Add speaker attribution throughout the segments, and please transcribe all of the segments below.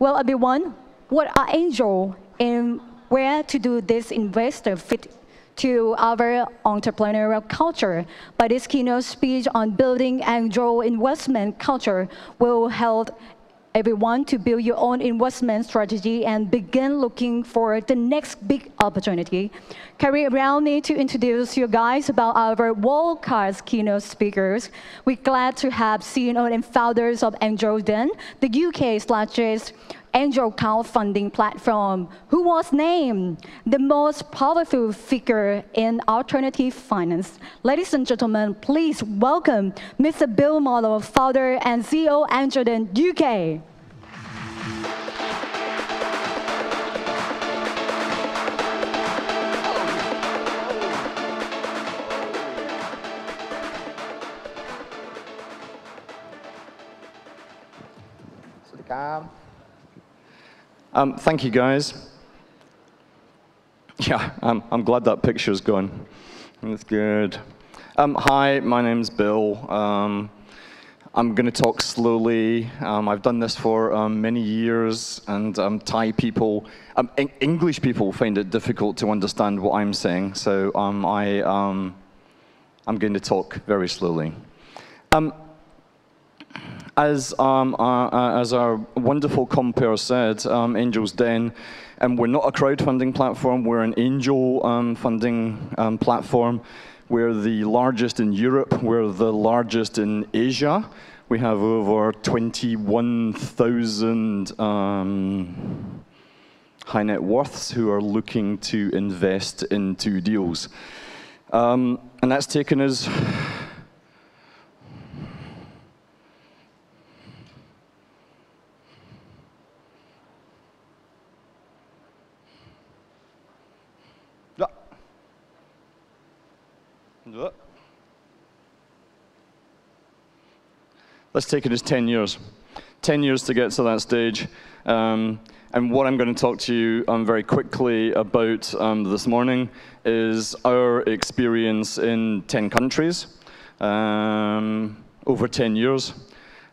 Speaker 1: Well, everyone, what are angel and where to do this investor fit to our entrepreneurial culture? But this keynote speech on building angel investment culture will help everyone to build your own investment strategy and begin looking for the next big opportunity. Carry around me to introduce you guys about our world-class keynote speakers. We're glad to have CEO and founders of Angel Den, the UK's largest angel crowdfunding platform, who was named the most powerful figure in alternative finance. Ladies and gentlemen, please welcome Mr. Bill Morrow, founder and CEO Angel Den UK.
Speaker 2: Thank you, guys. Yeah, I'm glad that picture's gone. That's good. Hi, my name's Bill. I'm going to talk slowly. I've done this for many years, and Thai people, English people find it difficult to understand what I'm saying, so I'm going to talk very slowly. As our wonderful compere said, Angel's Den, and we're not a crowdfunding platform, we're an angel funding platform. We're the largest in Europe, we're the largest in Asia. We have over 21,000 high net worths who are looking to invest into deals. And that's taken us Let's take it as 10 years. 10 years to get to that stage. And what I'm going to talk to you very quickly about this morning is our experience in 10 countries, over 10 years,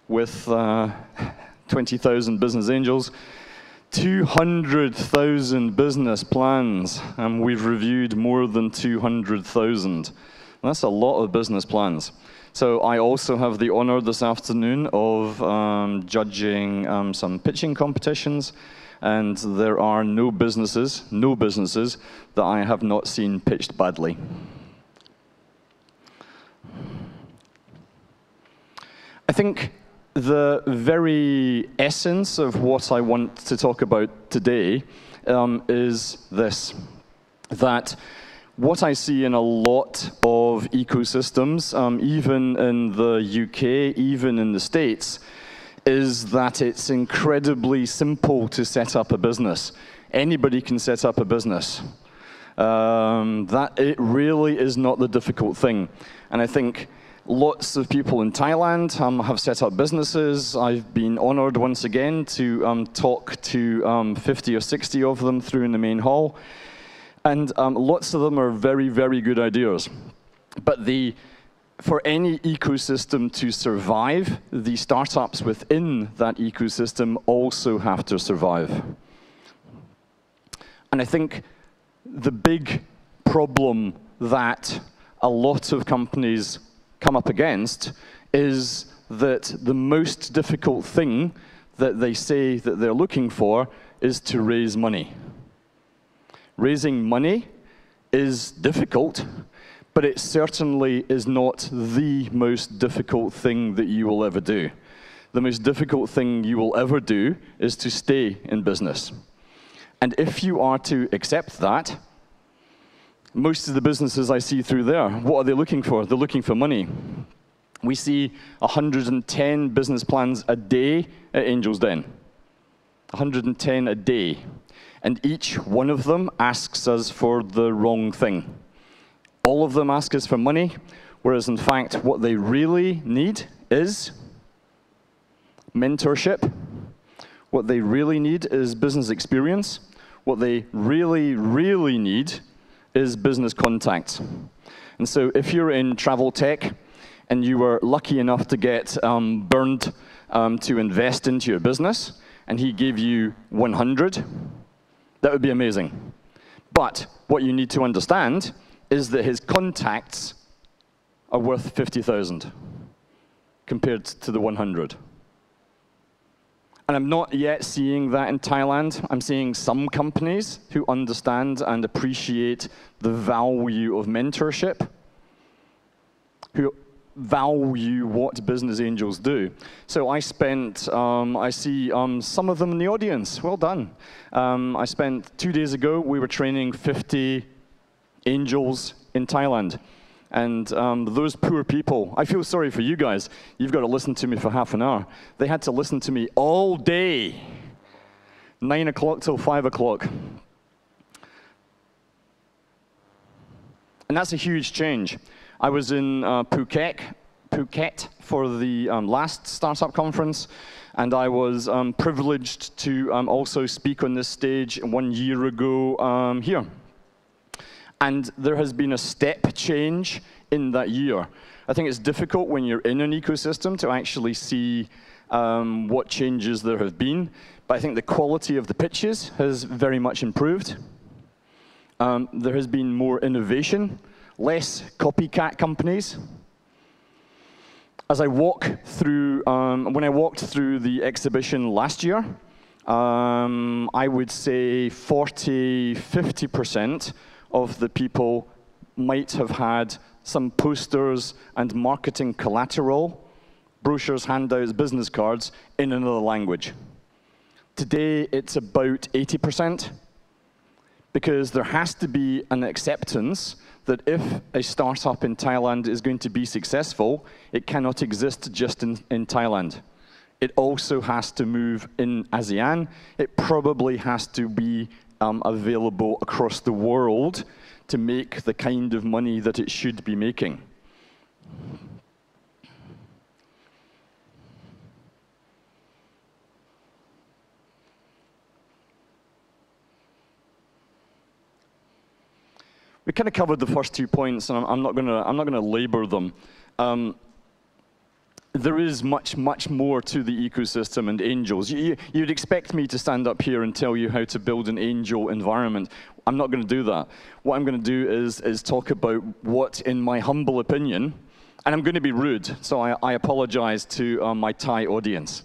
Speaker 2: with 20,000 business angels, 200,000 business plans, and we've reviewed more than 200,000. That's a lot of business plans. So I also have the honor this afternoon of judging some pitching competitions, and there are no businesses that I have not seen pitched badly. I think the very essence of what I want to talk about today is this, that what I see in a lot of ecosystems, even in the UK, even in the States, is that it's incredibly simple to set up a business. Anybody can set up a business. That it really is not the difficult thing. And I think lots of people in Thailand have set up businesses. I've been honored once again to talk to 50 or 60 of them through in the main hall. And lots of them are very, very good ideas. But for any ecosystem to survive, the startups within that ecosystem also have to survive. And I think the big problem that a lot of companies come up against is that the most difficult thing that they say that they're looking for is to raise money. Raising money is difficult, but it certainly is not the most difficult thing that you will ever do. The most difficult thing you will ever do is to stay in business. And if you are to accept that, most of the businesses I see through there, what are they looking for? They're looking for money. We see 110 business plans a day at Angel's Den. 110 a day. And each one of them asks us for the wrong thing. All of them ask us for money, whereas in fact what they really need is mentorship. What they really need is business experience. What they really, really need is business contacts. And so if you're in travel tech and you were lucky enough to get burned to invest into your business, and he gave you 100, that would be amazing. But what you need to understand is that his contacts are worth 50,000 compared to the 100. And I'm not yet seeing that in Thailand. I'm seeing some companies who understand and appreciate the value of mentorship, who value what business angels do. So I spent, I see some of them in the audience. Well done. I spent 2 days ago, we were training 50 angels in Thailand. And those poor people, I feel sorry for you guys. You've got to listen to me for half an hour. They had to listen to me all day, 9 o'clock till 5 o'clock. And that's a huge change. I was in Phuket for the last startup conference, and I was privileged to also speak on this stage 1 year ago here. And there has been a step change in that year. I think it's difficult when you're in an ecosystem to actually see what changes there have been, but I think the quality of the pitches has very much improved. There has been more innovation, less copycat companies. As I walk through, when I walked through the exhibition last year, I would say 40–50% of the people might have had some posters and marketing collateral, brochures, handouts, business cards in another language. Today, it's about 80%, because there has to be an acceptance that if a startup in Thailand is going to be successful, it cannot exist just in Thailand. It also has to move in ASEAN. It probably has to be available across the world to make the kind of money that it should be making. We kind of covered the first 2 points, and I'm not going to labor them. There is much more to the ecosystem and angels. You'd expect me to stand up here and tell you how to build an angel environment. I'm not going to do that. What I'm going to do is talk about what, in my humble opinion, and I'm going to be rude, so I apologize to my Thai audience.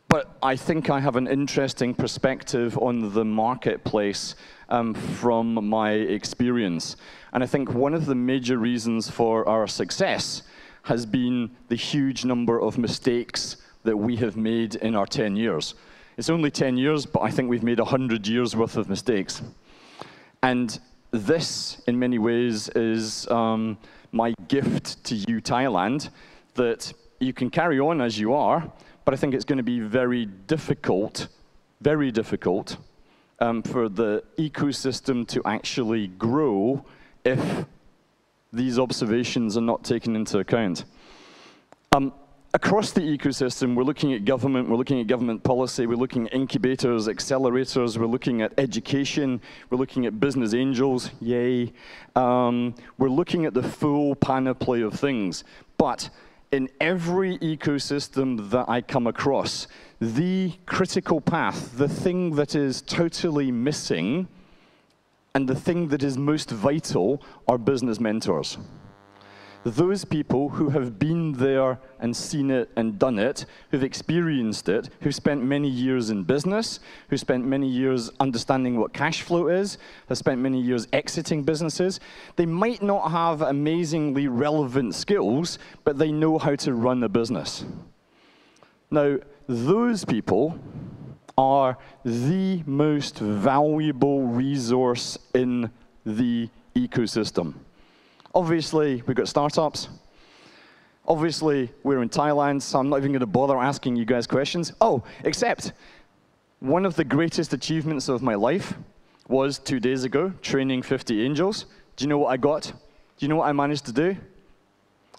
Speaker 2: But I think I have an interesting perspective on the marketplace from my experience. And I think one of the major reasons for our success has been the huge number of mistakes that we have made in our 10 years. It's only 10 years, but I think we've made 100 years worth of mistakes. And this, in many ways, is my gift to you, Thailand, that you can carry on as you are, but I think it's going to be very difficult for the ecosystem to actually grow if these observations are not taken into account. Across the ecosystem, we're looking at government policy, we're looking at incubators, accelerators, we're looking at education, we're looking at business angels, yay. We're looking at the full panoply of things. But in every ecosystem that I come across, the critical path, the thing that is totally missing, and the thing that is most vital are business mentors. Those people who have been there and seen it and done it, who've experienced it, who've spent many years in business, who spent many years understanding what cash flow is, have spent many years exiting businesses. They might not have amazingly relevant skills, but they know how to run a business. Now, those people are the most valuable resource in the ecosystem. Obviously, we've got startups. Obviously, we're in Thailand, so I'm not even going to bother asking you guys questions. Oh, except one of the greatest achievements of my life was 2 days ago, training 50 angels. Do you know what I got? Do you know what I managed to do?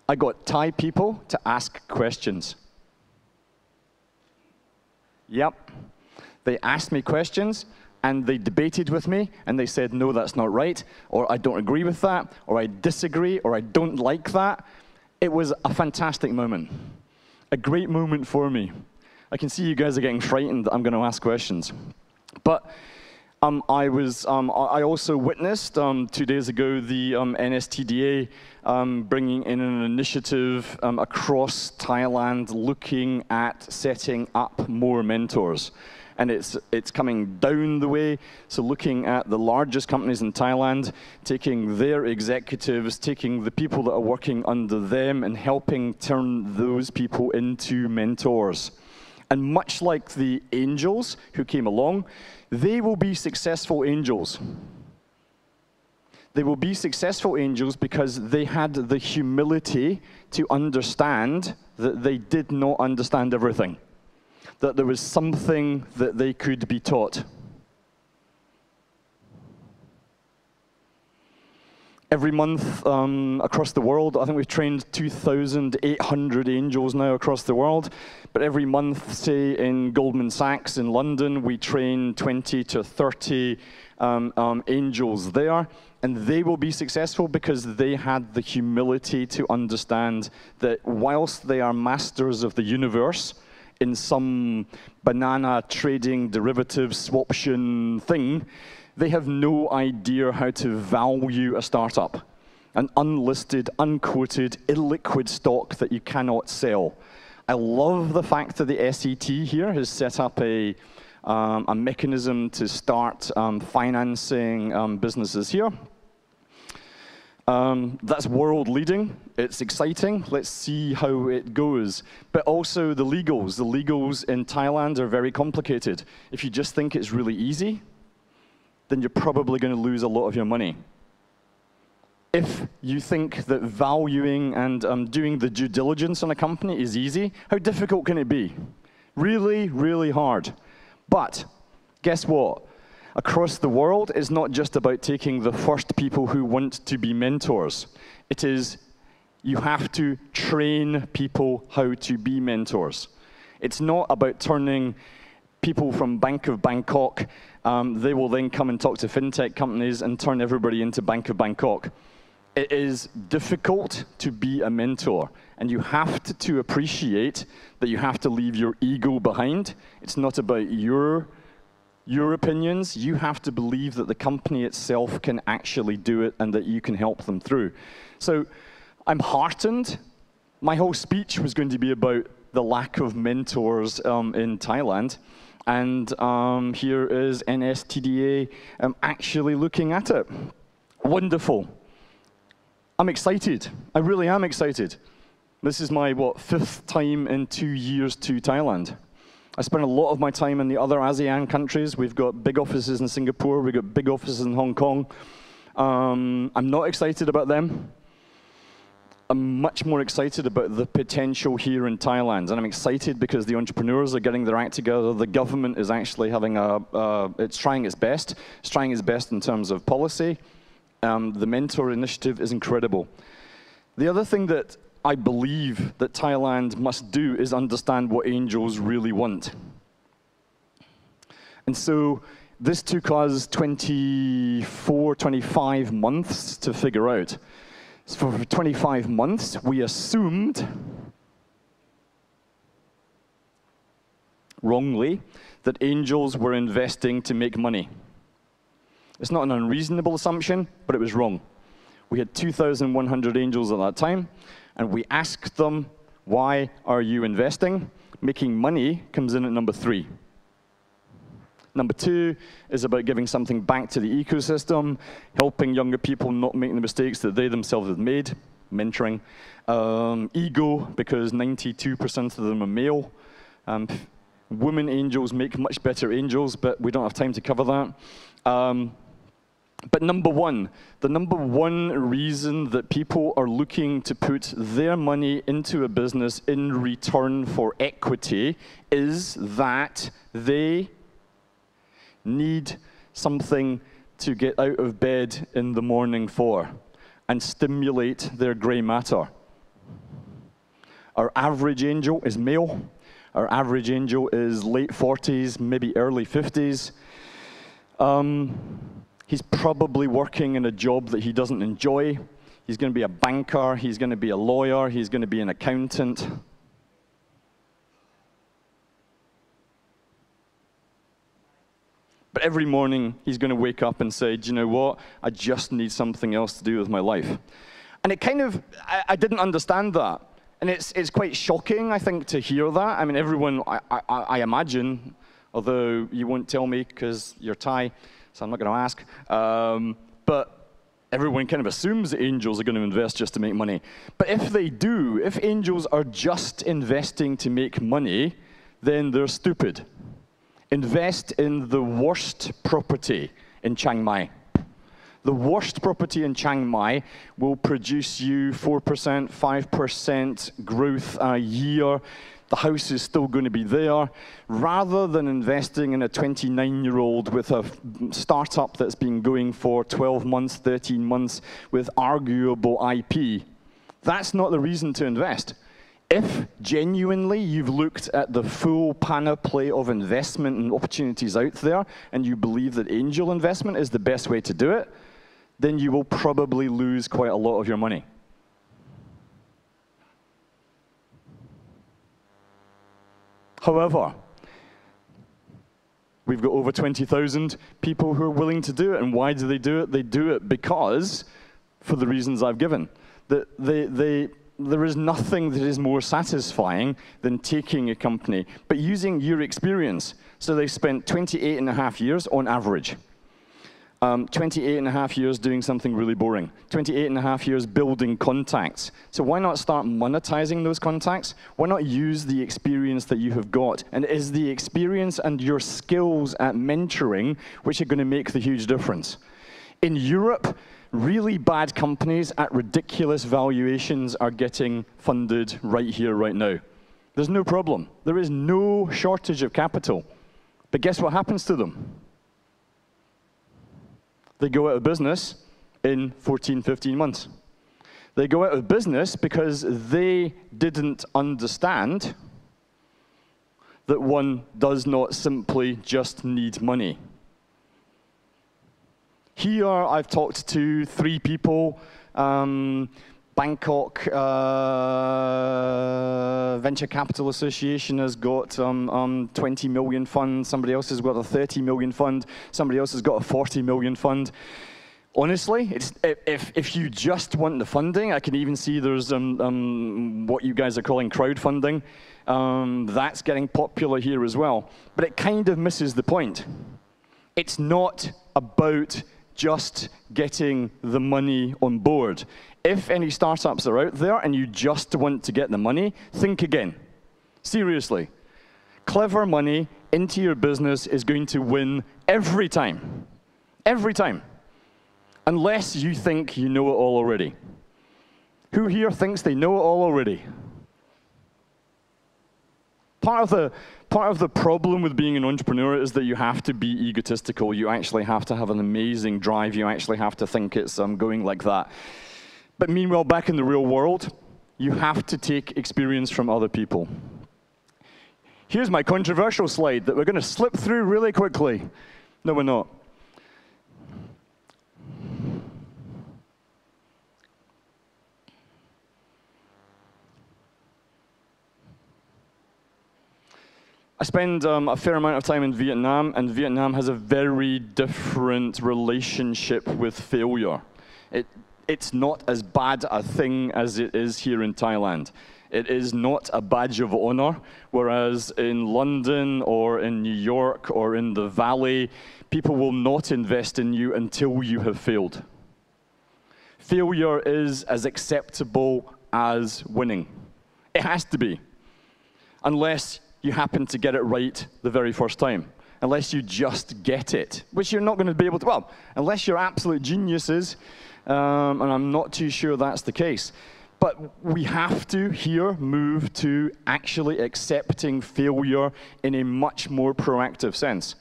Speaker 2: I got Thai people to ask questions. Yep. They asked me questions, and they debated with me, and they said, no, that's not right, or I don't agree with that, or I disagree, or I don't like that. it was a fantastic moment, a great moment for me. I can see you guys are getting frightened that I'm going to ask questions. But I also witnessed 2 days ago the NSTDA bringing in an initiative across Thailand looking at setting up more mentors. And it's coming down the way, so looking at the largest companies in Thailand, taking their executives, taking the people that are working under them and helping turn those people into mentors. And much like the angels who came along, they will be successful angels. They will be successful angels because they had the humility to understand that they did not understand everything, that there was something that they could be taught. Every month across the world, I think we've trained 2,800 angels now across the world. But every month, say in Goldman Sachs in London, we train 20 to 30 angels there. And they will be successful because they had the humility to understand that whilst they are masters of the universe, in some banana trading derivative swaption thing, they have no idea how to value a startup, an unlisted, unquoted, illiquid stock that you cannot sell. I love the fact that the SET here has set up a mechanism to start financing businesses here. That's world leading. It's exciting. Let's see how it goes. But also the legals in Thailand are very complicated. If you just think it's really easy, then you're probably going to lose a lot of your money. If you think that valuing and doing the due diligence on a company is easy, how difficult can it be? Really, really hard. But guess what? Across the world, it's not just about taking the first people who want to be mentors. It is, you have to train people how to be mentors. It's not about turning people from Bank of Bangkok, they will then come and talk to fintech companies and turn everybody into Bank of Bangkok. It is difficult to be a mentor, and you have to appreciate that you have to leave your ego behind. It's not about your opinions. You have to believe that the company itself can actually do it and that you can help them through. So I'm heartened. My whole speech was going to be about the lack of mentors in Thailand. And here is NSTDA actually looking at it. Wonderful. I'm excited. I really am excited. This is my, 5th time in 2 years to Thailand. I spent a lot of my time in the other ASEAN countries. We've got big offices in Singapore. We've got big offices in Hong Kong. I'm not excited about them. I'm much more excited about the potential here in Thailand. And I'm excited because the entrepreneurs are getting their act together. The government is actually having it's trying its best. It's trying its best in terms of policy. The mentor initiative is incredible. The other thing that I believe that Thailand must do is understand what angels really want. And so this took us 24, 25 months to figure out. So for 25 months, we assumed, wrongly, that angels were investing to make money. It's not an unreasonable assumption, but it was wrong. We had 2,100 angels at that time, and we asked them, why are you investing? Making money comes in at number 3. Number 2 is about giving something back to the ecosystem, helping younger people not make the mistakes that they themselves have made, mentoring. Ego, because 92% of them are male. Women angels make much better angels, but we don't have time to cover that. But the number one reason that people are looking to put their money into a business in return for equity is that they need something to get out of bed in the morning for and stimulate their gray matter. Our average angel is male. Our average angel is late 40s, maybe early 50s. He's probably working in a job that he doesn't enjoy. He's going to be a banker. He's going to be a lawyer. He's going to be an accountant. But every morning, he's going to wake up and say, do you know what? I just need something else to do with my life. And it kind of, I didn't understand that. And it's quite shocking, I think, to hear that. I mean, everyone, I imagine, although you won't tell me because you're Thai, so I'm not going to ask. But everyone kind of assumes that angels are going to invest just to make money. But if they do, if angels are just investing to make money, then they're stupid. Invest in the worst property in Chiang Mai. The worst property in Chiang Mai will produce you 4%, 5% growth a year. The house is still going to be there. Rather than investing in a 29-year-old with a startup that's been going for 12 months, 13 months with arguable IP, that's not the reason to invest. If genuinely you've looked at the full panoply of investment and opportunities out there and you believe that angel investment is the best way to do it, then you will probably lose quite a lot of your money. However, we've got over 20,000 people who are willing to do it. And why do they do it? They do it because, for the reasons I've given, that there is nothing that is more satisfying than taking a company, but using your experience. So they spent 28 and a half years on average. 28 and a half years doing something really boring. 28 and a half years building contacts. So why not start monetizing those contacts? Why not use the experience that you have got? And it is the experience and your skills at mentoring which are going to make the huge difference. In Europe, really bad companies at ridiculous valuations are getting funded right here, right now. There's no problem. There is no shortage of capital. But guess what happens to them? They go out of business in 14, 15 months. They go out of business because they didn't understand that one does not simply just need money. Here, I've talked to 3 people. Bangkok Venture Capital Association has got 20 million fund. Somebody else has got a 30 million fund. Somebody else has got a 40 million fund. Honestly, if you just want the funding, I can even see there's what you guys are calling crowdfunding. That's getting popular here as well. But it kind of misses the point. It's not about just getting the money on board. If any startups are out there and you just want to get the money, think again. Seriously. Clever money into your business is going to win every time. Every time. Unless you think you know it all already. Who here thinks they know it all already? Part of the problem with being an entrepreneur is that you have to be egotistical. You actually have to have an amazing drive. You actually have to think it's going like that. But meanwhile, back in the real world, you have to take experience from other people. Here's my controversial slide that we're going to slip through really quickly. No, we're not. I spend a fair amount of time in Vietnam, and Vietnam has a very different relationship with failure. It's not as bad a thing as it is here in Thailand. It is not a badge of honor, whereas in London or in New York or in the Valley, people will not invest in you until you have failed. Failure is as acceptable as winning. It has to be, unless you happen to get it right the very first time. Unless you just get it, which you're not going to be able to, well, unless you're absolute geniuses, and I'm not too sure that's the case. But we have to here move to actually accepting failure in a much more proactive sense.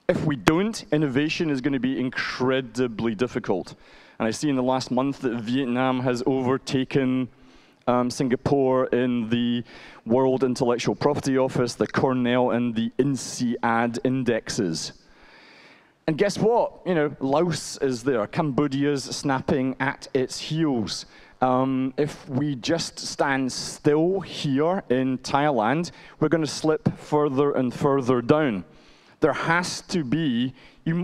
Speaker 2: If we don't, innovation is going to be incredibly difficult. And I see in the last month that Vietnam has overtaken Singapore in the World Intellectual Property Office, the Cornell and the INSEAD indexes. And guess what? You know, Laos is there. Cambodia's snapping at its heels. If we just stand still here in Thailand, we're going to slip further and further down. There has to be,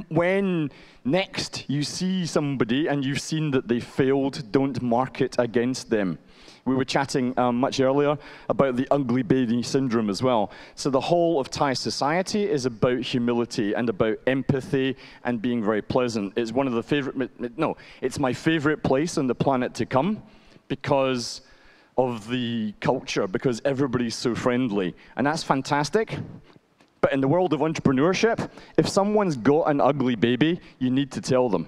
Speaker 2: when next you see somebody and you've seen that they failed, don't market against them. We were chatting much earlier about the ugly baby syndrome as well. So the whole of Thai society is about humility and about empathy and being very pleasant. It's one of the favorite, no, it's my favorite place on the planet to come because of the culture, because everybody's so friendly. And that's fantastic. But in the world of entrepreneurship, if someone's got an ugly baby, you need to tell them.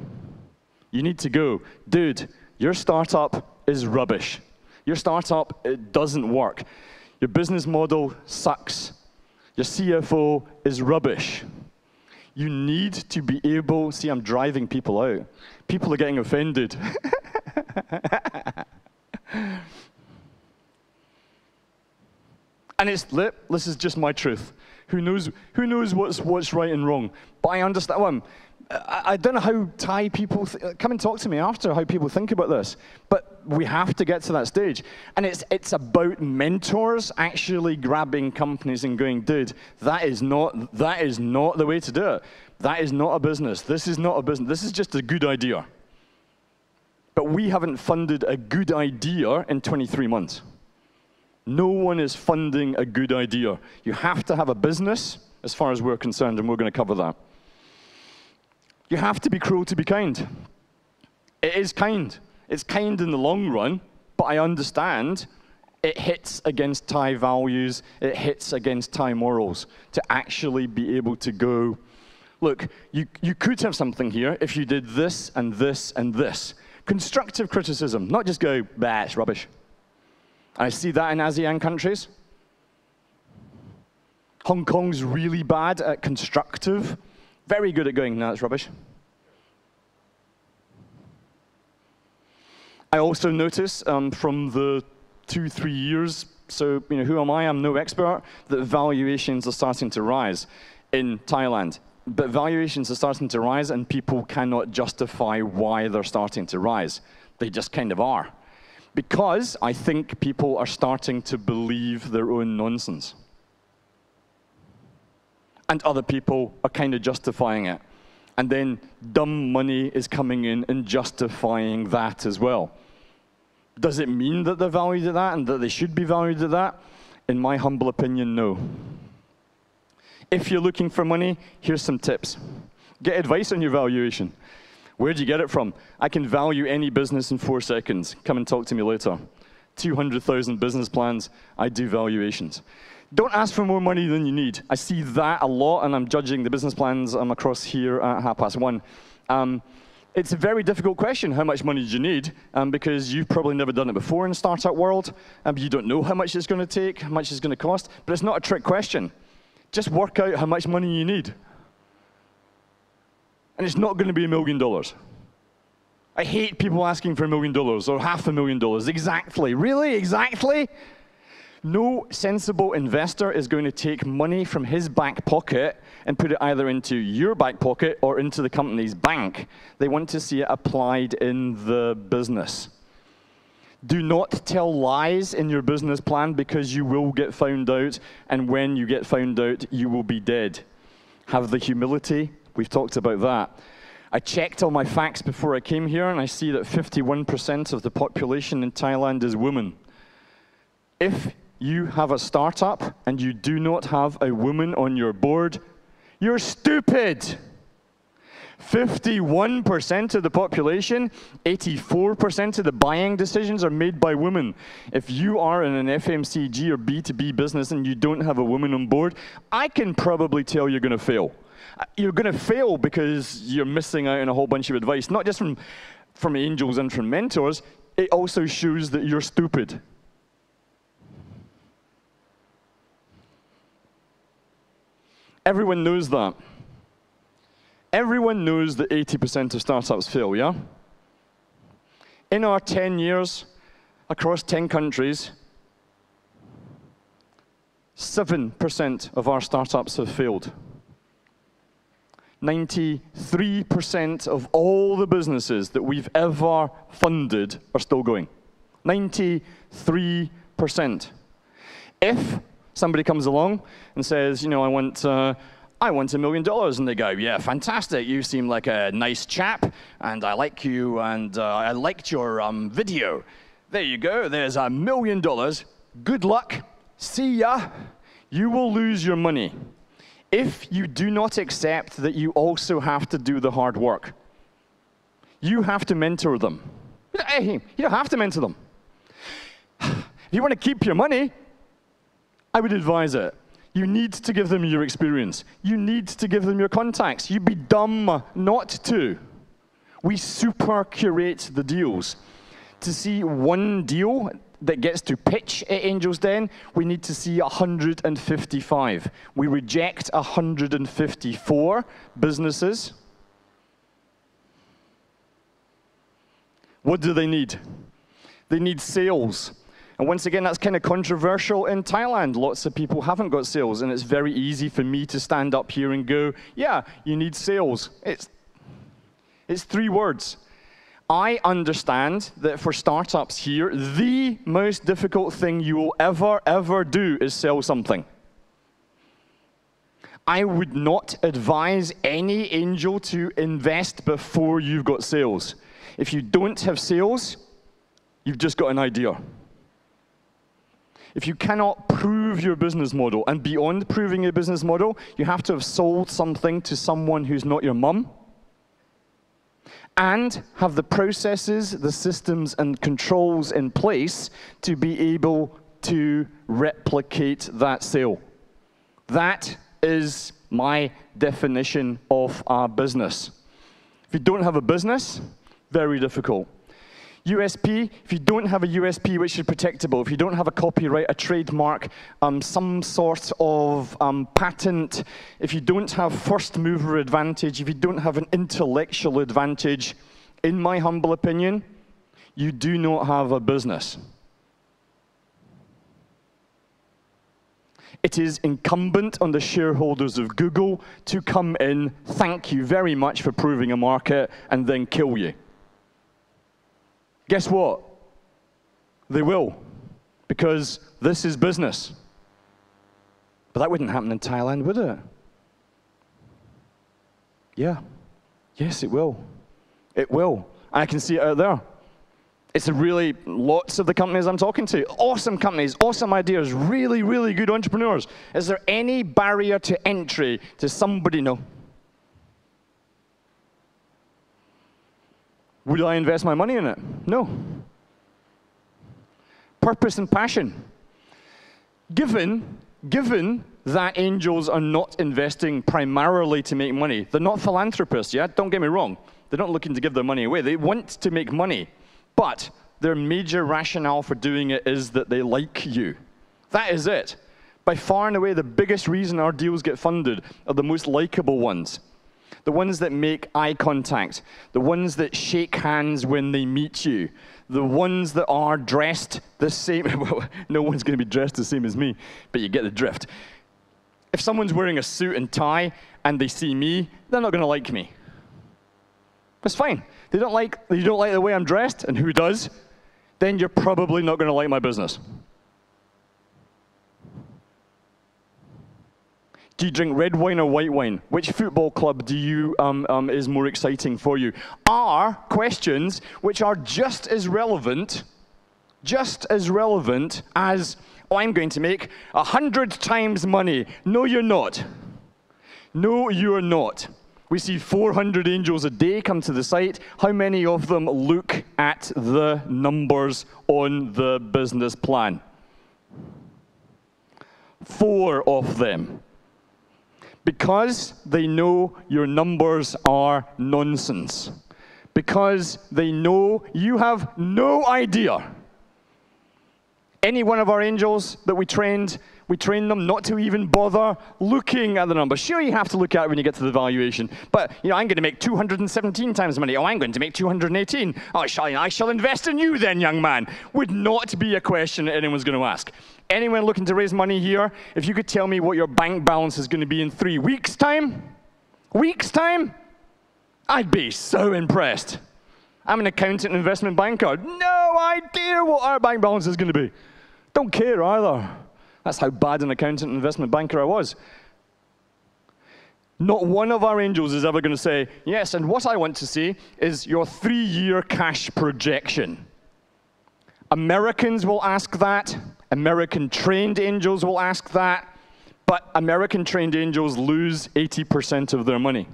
Speaker 2: You need to go, dude, your startup is rubbish. Your startup, it doesn't work. Your business model sucks. Your CFO is rubbish. You need to be able, see, I'm driving people out. People are getting offended. And this is just my truth. Who knows what's right and wrong? But I understand. Well, I don't know how Thai people, come and talk to me after how people think about this. But we have to get to that stage. And it's about mentors actually grabbing companies and going, dude, that is not the way to do it. That is not a business. This is not a business. This is just a good idea. But we haven't funded a good idea in 23 months. No one is funding a good idea. You have to have a business, as far as we're concerned, and we're going to cover that. You have to be cruel to be kind. It is kind. It's kind in the long run, but I understand it hits against Thai values, it hits against Thai morals, to actually be able to go, look, you could have something here if you did this and this and this. Constructive criticism, not just go, bah, it's rubbish. I see that in ASEAN countries. Hong Kong's really bad at constructive. Very good at going, no, it's rubbish. I also notice from the 2-3 years, so you know, who am I? I'm no expert, that valuations are starting to rise in Thailand. But valuations are starting to rise and people cannot justify why they're starting to rise. They just kind of are. Because I think people are starting to believe their own nonsense. And other people are kind of justifying it. And then dumb money is coming in and justifying that as well. Does it mean that they're valued at that and that they should be valued at that? In my humble opinion, no. If you're looking for money, here's some tips. Get advice on your valuation. Where do you get it from? I can value any business in 4 seconds. Come and talk to me later. 200,000 business plans, I do valuations. Don't ask for more money than you need. I see that a lot, and I'm judging the business plans across here at 1:30. It's a very difficult question, how much money do you need? Because you've probably never done it before in the startup world. You don't know how much it's going to take, how much it's going to cost, but it's not a trick question. Just work out how much money you need. And it's not going to be $1 million. I hate people asking for $1 million or $500,000. Exactly. Really? Exactly? No sensible investor is going to take money from his back pocket and put it either into your back pocket or into the company's bank. They want to see it applied in the business. Do not tell lies in your business plan because you will get found out, and when you get found out, you will be dead. Have the humility. We've talked about that. I checked all my facts before I came here, and I see that 51% of the population in Thailand is women. If you have a startup and you do not have a woman on your board, you're stupid. 51% of the population, 84% of the buying decisions are made by women. If you are in an FMCG or B2B business and you don't have a woman on board, I can probably tell you're going to fail. You're going to fail because you're missing out on a whole bunch of advice, not just from angels and from mentors. It also shows that you're stupid. Everyone knows that. Everyone knows that 80% of startups fail, yeah? In our 10 years, across 10 countries, 7% of our startups have failed. 93% of all the businesses that we've ever funded are still going. 93%. If somebody comes along and says, you know, I want $1 million, and they go, yeah, fantastic, you seem like a nice chap, and I like you, and I liked your video. There you go, there's $1 million. Good luck, see ya. You will lose your money if you do not accept that you also have to do the hard work. You have to mentor them. Hey, you don't have to mentor them. If you want to keep your money, I would advise it. You need to give them your experience. You need to give them your contacts. You'd be dumb not to. We super curate the deals. To see one deal that gets to pitch at Angel's Den, we need to see 155. We reject 154 businesses. What do they need? They need sales. And once again, that's kind of controversial in Thailand. Lots of people haven't got sales, and it's very easy for me to stand up here and go, yeah, you need sales. It's 3 words. I understand that for startups here, the most difficult thing you will ever do is sell something. I would not advise any angel to invest before you've got sales. If you don't have sales, you've just got an idea. If you cannot prove your business model, and beyond proving your business model, you have to have sold something to someone who's not your mum, and have the processes, the systems, and controls in place to be able to replicate that sale. That is my definition of a business. If you don't have a business, very difficult. USP, if you don't have a USP which is protectable, if you don't have a copyright, a trademark, some sort of patent, if you don't have first mover advantage, if you don't have an intellectual advantage, in my humble opinion, you do not have a business. It is incumbent on the shareholders of Google to come in, thank you very much for proving a market, and then kill you. Guess what? They will, because this is business. But that wouldn't happen in Thailand, would it? Yeah. Yes, it will. It will. I can see it out there. It's really lots of the companies I'm talking to. Awesome companies, awesome ideas, really, really good entrepreneurs. Is there any barrier to entry to somebody? No. Would I invest my money in it? No. Purpose and passion. Given that angels are not investing primarily to make money, they're not philanthropists, yeah? Don't get me wrong. They're not looking to give their money away. They want to make money. But their major rationale for doing it is that they like you. That is it. By far and away, the biggest reason our deals get funded are the most likable ones. The ones that make eye contact, the ones that shake hands when they meet you, the ones that are dressed the same. Well, no one's going to be dressed the same as me, but you get the drift. If someone's wearing a suit and tie and they see me, they're not going to like me. That's fine. You don't like the way I'm dressed, and who does? Then you're probably not going to like my business. Do you drink red wine or white wine? Which football club do you is more exciting for you? Are questions which are just as relevant as, oh, I'm going to make 100 times money. No, you're not. No, you're not. We see 400 angels a day come to the site. How many of them look at the numbers on the business plan? 4 of them. Because they know your numbers are nonsense. Because they know you have no idea. Any one of our angels that we trained them not to even bother looking at the numbers. Sure, you have to look at it when you get to the valuation. But, you know, I'm going to make 217 times money. Oh, I'm going to make 218. Oh, I shall invest in you then, young man. Would not be a question that anyone's going to ask. Anyone looking to raise money here, if you could tell me what your bank balance is going to be in 3 weeks' time, Weeks' time? I'd be so impressed. I'm an accountant and investment banker. No idea what our bank balance is going to be. Don't care either. That's how bad an accountant and investment banker I was. Not one of our angels is ever going to say, yes, and what I want to see is your 3-year cash projection. Americans will ask that. American-trained angels will ask that. But American-trained angels lose 80% of their money.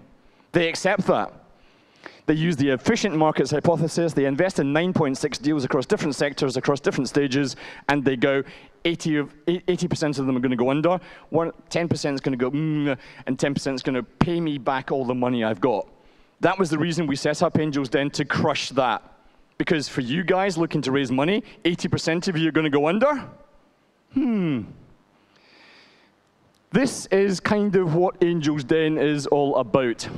Speaker 2: They accept that. They use the efficient markets hypothesis. They invest in 9.6 deals across different sectors, across different stages, and they go, 80% of them are going to go under, 10% is going to go, and 10% is going to pay me back all the money I've got. That was the reason we set up Angels Den, to crush that. Because for you guys looking to raise money, 80% of you are going to go under? This is kind of what Angels Den is all about.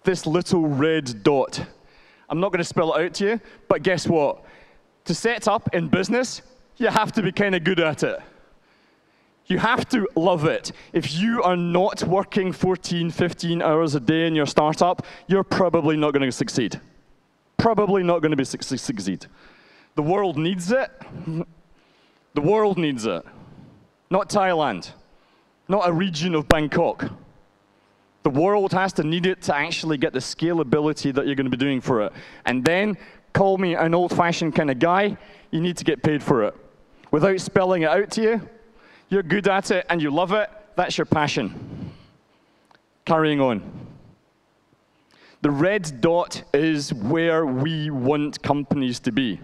Speaker 2: This little red dot. I'm not going to spell it out to you, but guess what? To set up in business, you have to be kind of good at it. You have to love it. If you are not working 14, 15 hours a day in your startup, you're probably not going to succeed. Probably not going to succeed. The world needs it. The world needs it. Not Thailand. Not a region of Bangkok. The world has to need it to actually get the scalability that you're going to be doing for it. And then, call me an old-fashioned kind of guy, you need to get paid for it. Without spelling it out to you, you're good at it and you love it, that's your passion. Carrying on. The red dot is where we want companies to be.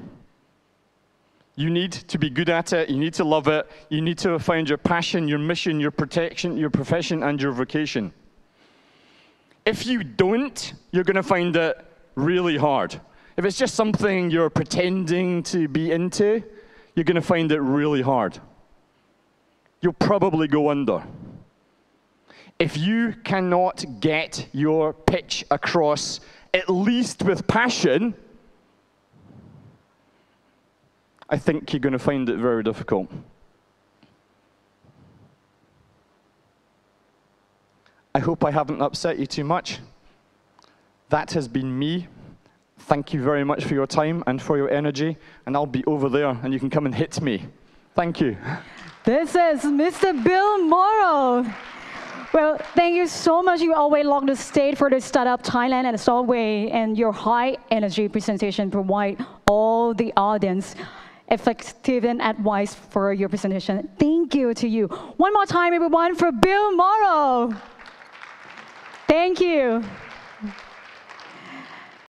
Speaker 2: You need to be good at it, you need to love it, you need to have found your passion, your mission, your protection, your profession, and your vocation. If you don't, you're going to find it really hard. If it's just something you're pretending to be into, you're going to find it really hard. You'll probably go under. If you cannot get your pitch across, at least with passion, I think you're going to find it very difficult. I hope I haven't upset you too much. That has been me. Thank you very much for your time and for your energy, and I'll be over there and you can come and hit me. Thank you.
Speaker 1: This is Mr. Bill Morrow. Well, thank you so much. You always lock the stage for the Startup Thailand and Solvay, and your high energy presentation provide all the audience effective and advice for your presentation. Thank you to you. One more time, everyone, for Bill Morrow. Thank you.